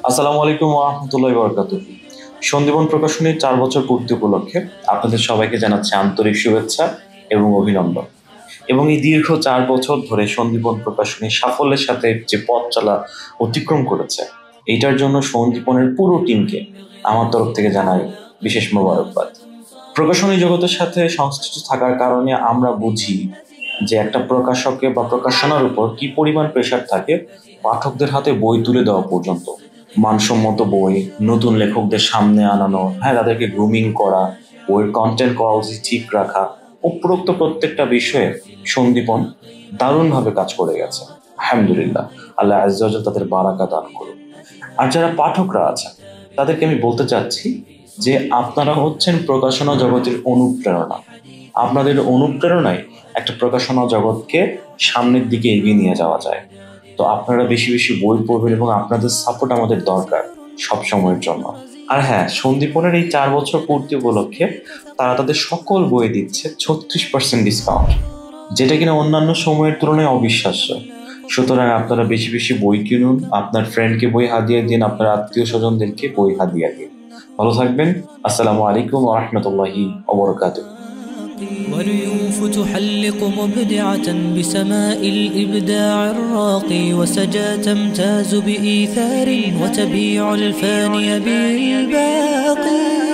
আসসালামু আলাইকুম ওয়া রাহমাতুল্লাহি ওয়া বারাকাতুহু। সন্দীপন প্রকাশনীর ৪ বছর পূর্তি উপলক্ষে আপনাদের সবাইকে জানাচ্ছি আন্তরিক শুভেচ্ছা এবং অভিনন্দন। এবং এই দীর্ঘ ৪ বছর ধরে সন্দীপন প্রকাশনী সাফল্যের সাথে যে পথ চলা অতিক্রম করেছে, এইটার জন্য সন্দীপনের পুরো টিমকে আমার তরফ থেকে জানাই বিশেষ মোবারকবাদ। প্রকাশনী জগতের সাথে সংশ্লিষ্ট থাকার কারণে আমরা বুঝি যে একটা প্রকাশকের বা প্রকাশনার উপর কি পরিমাণ প্রেশার থাকে পাঠকদের হাতে বই তুলে দেওয়া পর্যন্ত। মানসম্মত বই, নতুন লেখকদের সামনে আনানো, তাদেরকে গ্রুমিং করা, বইয়ের কন্টেন্ট কোয়ালিটি ঠিক রাখা, উপরোক্ত প্রত্যেকটা বিষয়ে সন্দীপন দারুণভাবে কাজ করে গেছে। আলহামদুলিল্লাহ, আল্লাহ আজ্জা ওয়া জাল তাদের বারাকা দান করুন। আর যারা পাঠকরা আছেন তাদেরকে আমি বলতে চাচ্ছি যে আপনারা হচ্ছেন প্রকাশনা জগতের অনুপ্রেরণা। আপনাদের অনুপ্রেরণায় একটা প্রকাশনা জগৎকে সামনের দিকে এগিয়ে নিয়ে যাওয়া যায়। তো আপনারা বেশি বেশি বই পড়বেন এবং আপনাদের সাপোর্ট আমাদের দরকার সব সময়ের জন্য। আর হ্যাঁ, সন্দীপনের এই ৪ বছর পূর্তি উপলক্ষে তারা তাদের সকল বই দিচ্ছে 36% ডিসকাউন্ট, যেটা কিনা অন্যান্য সময়ের তুলনায় অবিশ্বাস্য। সুতরাং আপনারা বেশি বেশি বই কিনুন, আপনার ফ্রেন্ডকে বই হাদিয়া দিন, আপনার আত্মীয় স্বজনদেরকে বই হাদিয়া দিন। ভালো থাকবেন। আসসালামু আলাইকুম ওয়া রাহমাতুল্লাহি ওয়া বারাকাতুহু। واليوف تحلق مبدعة بسماء الإبداع الراقي، وسجى تمتاز بإيثار وتبيع الفاني بالباقي.